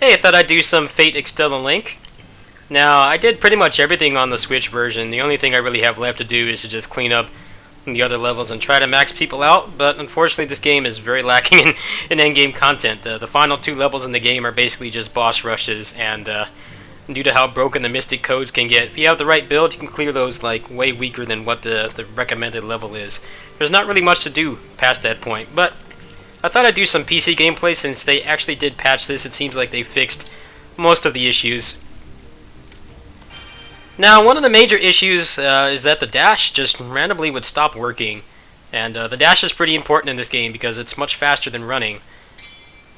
Hey, I thought I'd do some FateEXTELLA Link. Now, I did pretty much everything on the Switch version. The only thing I really have left to do is to just clean up the other levels and try to max people out, but unfortunately this game is very lacking in endgame content. The final two levels in the game are basically just boss rushes, and due to how broken the Mystic codes can get, if you have the right build, you can clear those like way weaker than what the recommended level is. There's not really much to do past that point, but I thought I'd do some PC gameplay since they actually did patch this. It seems like they fixed most of the issues. Now, one of the major issues is that the dash just randomly would stop working. And the dash is pretty important in this game because it's much faster than running.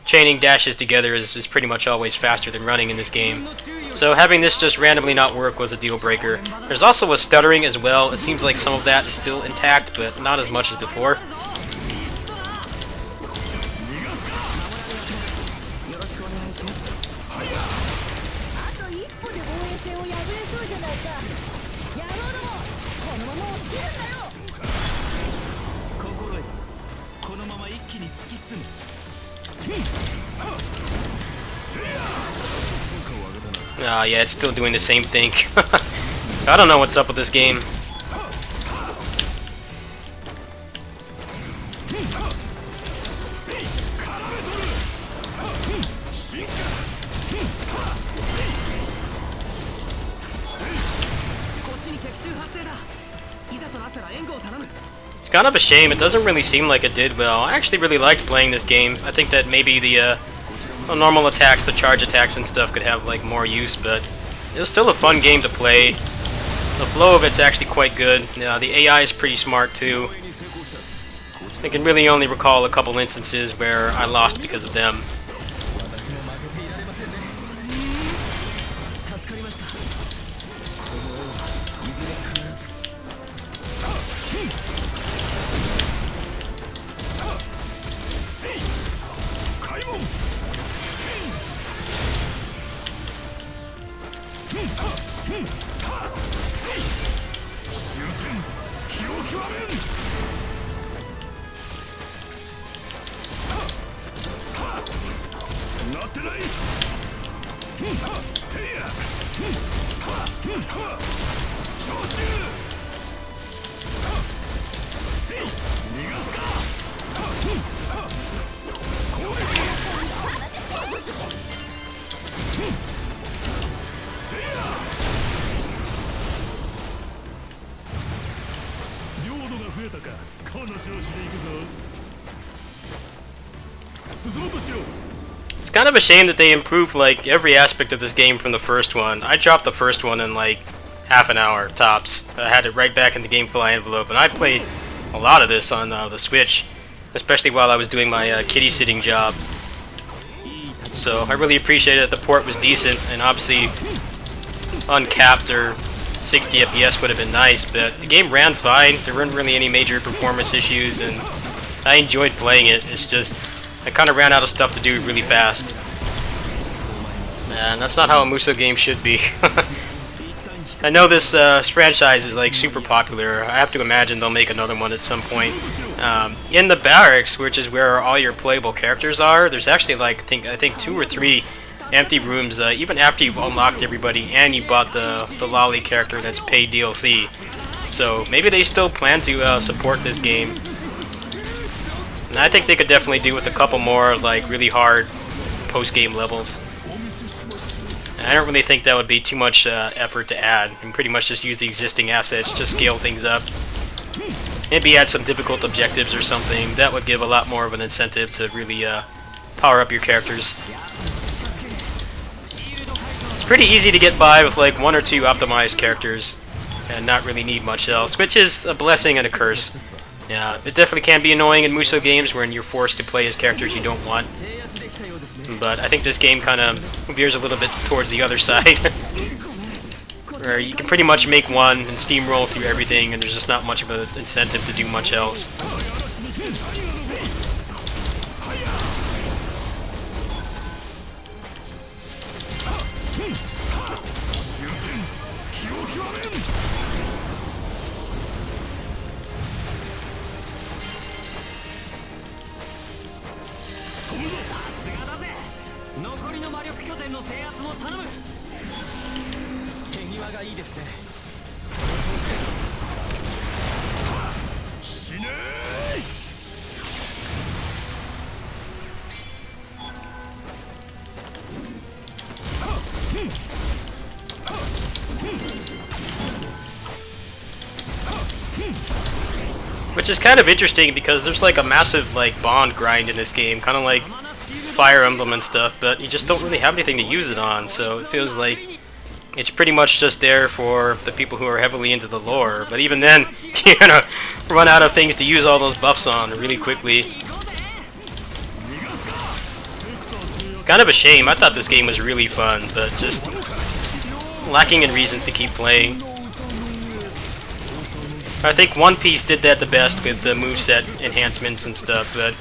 Chaining dashes together is pretty much always faster than running in this game. So having this just randomly not work was a deal breaker. There's also a stuttering as well. It seems like some of that is still intact, but not as much as before. Yeah, it's still doing the same thing. I don't know what's up with this game. It's kind of a shame. It doesn't really seem like it did well. I actually really liked playing this game. I think that maybe the normal attacks, the charge attacks and stuff could have like more use, but it was still a fun game to play. The flow of it's actually quite good. The AI is pretty smart too. I can really only recall a couple instances where I lost because of them. It's kind of a shame that they improved like every aspect of this game from the first one. I dropped the first one in like half an hour tops. I had it right back in the GameFly envelope, and I played a lot of this on the Switch, especially while I was doing my kitty sitting job. So I really appreciated that the port was decent, and obviously uncapped or 60 FPS would have been nice, but the game ran fine. There weren't really any major performance issues, and I enjoyed playing it. It's just I kind of ran out of stuff to do really fast. And that's not how a Musou game should be. I know this franchise is like super popular. I have to imagine they'll make another one at some point. In the barracks, which is where all your playable characters are, there's actually like I think 2 or 3 empty rooms, even after you've unlocked everybody and you bought the Lolly character that's paid DLC. So maybe they still plan to support this game. And I think they could definitely do with a couple more like really hard post-game levels. And I don't really think that would be too much effort to add. You can pretty much just use the existing assets, just scale things up. Maybe add some difficult objectives or something. That would give a lot more of an incentive to really power up your characters. It's pretty easy to get by with like 1 or 2 optimized characters and not really need much else, which is a blessing and a curse. Yeah, it definitely can be annoying in Musou games when you're forced to play as characters you don't want. But I think this game kind of veers a little bit towards the other side. Where you can pretty much make one and steamroll through everything, and there's just not much of an incentive to do much else. Which is kind of interesting because there's like a massive like bond grind in this game, kind of like Fire Emblem and stuff, but you just don't really have anything to use it on, so it feels like it's pretty much just there for the people who are heavily into the lore. But even then, you're gonna run out of things to use all those buffs on really quickly. It's kind of a shame. I thought this game was really fun, but just lacking in reason to keep playing. I think One Piece did that the best with the moveset enhancements and stuff, but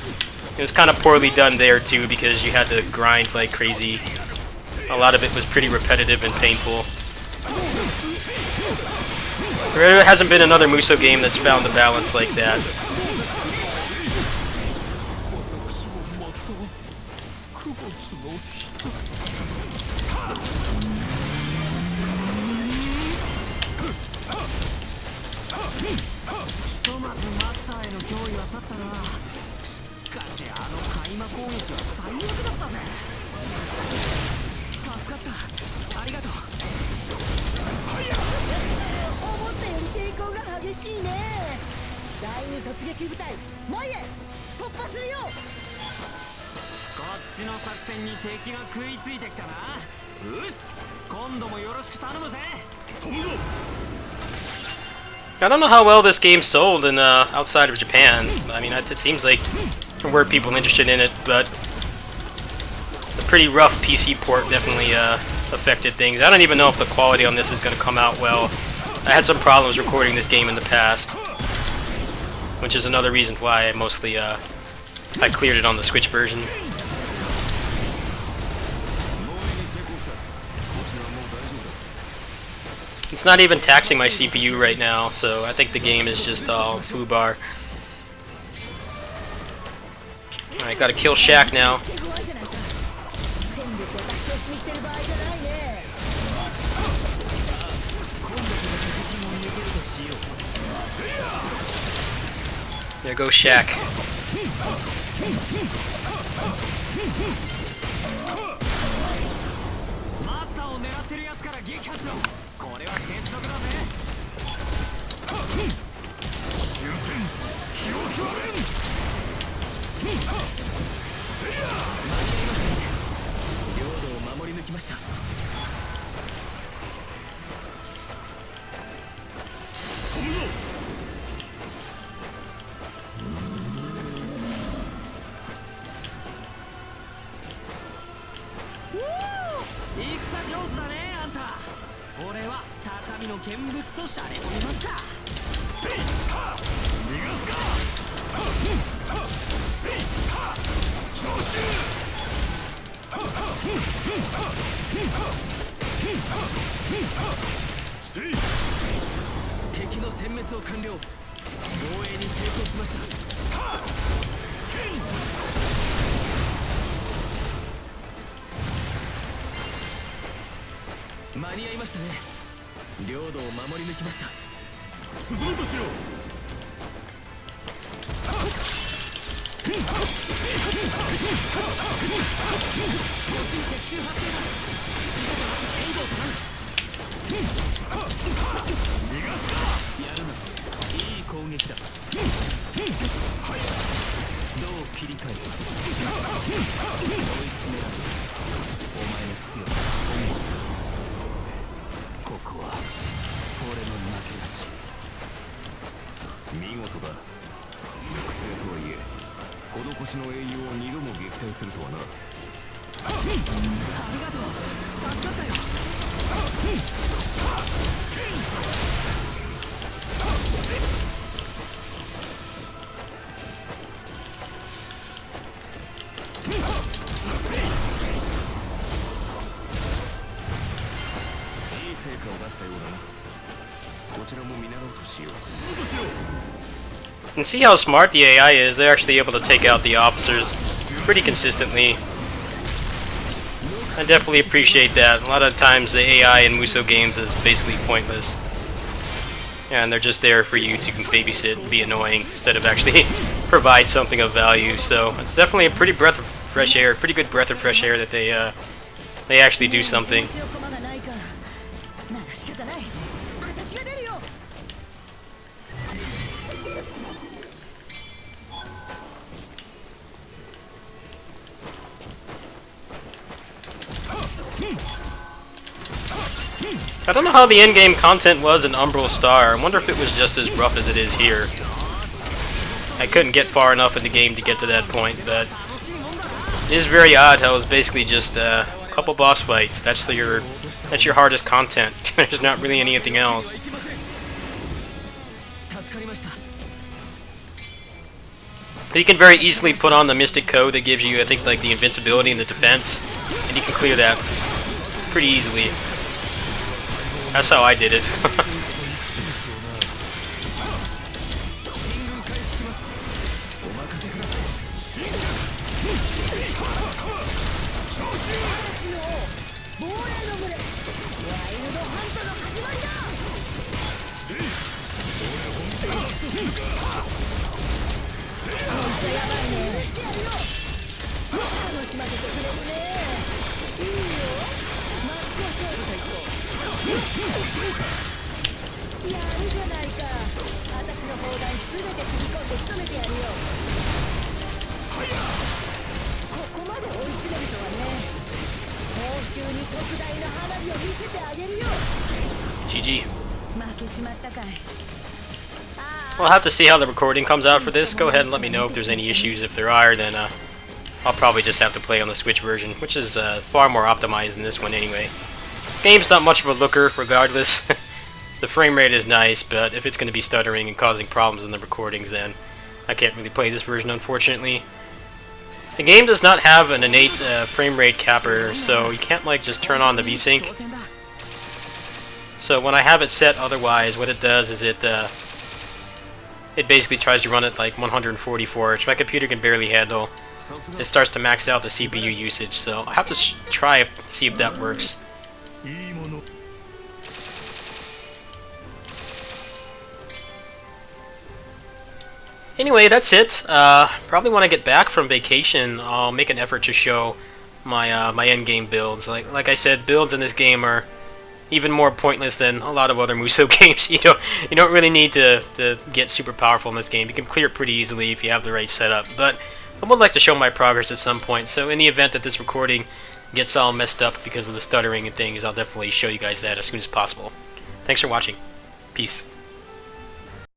it was kind of poorly done there too because you had to grind like crazy. A lot of it was pretty repetitive and painful. There hasn't been another Musou game that's found a balance like that. I don't know how well this game sold in outside of Japan. I mean, it seems like there were people interested in it, but the pretty rough PC port definitely affected things. I don't even know if the quality on this is going to come out well. I had some problems recording this game in the past, which is another reason why I mostly I cleared it on the Switch version. It's not even taxing my CPU right now, so I think the game is just all foobar. Alright, gotta kill Shaq now. There goes Shaq. And see how smart the AI is. They're actually able to take out the officers pretty consistently. I definitely appreciate that. A lot of times the AI in Musou games is basically pointless. And they're just there for you to babysit and be annoying instead of actually provide something of value. So it's definitely a pretty breath of fresh air, pretty good breath of fresh air that they actually do something. I don't know how the in-game content was in Umbral Star. I wonder if it was just as rough as it is here. I couldn't get far enough in the game to get to that point, but it is very odd how it's basically just a couple boss fights. That's your hardest content. There's not really anything else. But you can very easily put on the Mystic Code that gives you, I think, like the invincibility and the defense, and you can clear that pretty easily. That's how I did it. GG. We'll have to see how the recording comes out for this. Go ahead and let me know if there's any issues. If there are, then I'll probably just have to play on the Switch version, which is far more optimized than this one anyway. Game's not much of a looker, regardless. The frame rate is nice, but if it's going to be stuttering and causing problems in the recordings, then I can't really play this version, unfortunately. The game does not have an innate frame rate capper, so you can't like just turn on the VSync. So when I have it set otherwise, what it does is it basically tries to run it like 144, which my computer can barely handle. It starts to max out the CPU usage, so I'll have to try see if that works. Anyway, that's it. Probably when I get back from vacation, I'll make an effort to show my my endgame builds. Like I said, builds in this game are even more pointless than a lot of other Musou games. You don't really need to get super powerful in this game. You can clear it pretty easily if you have the right setup. But I would like to show my progress at some point. So in the event that this recording gets all messed up because of the stuttering and things, I'll definitely show you guys that as soon as possible. Thanks for watching. Peace.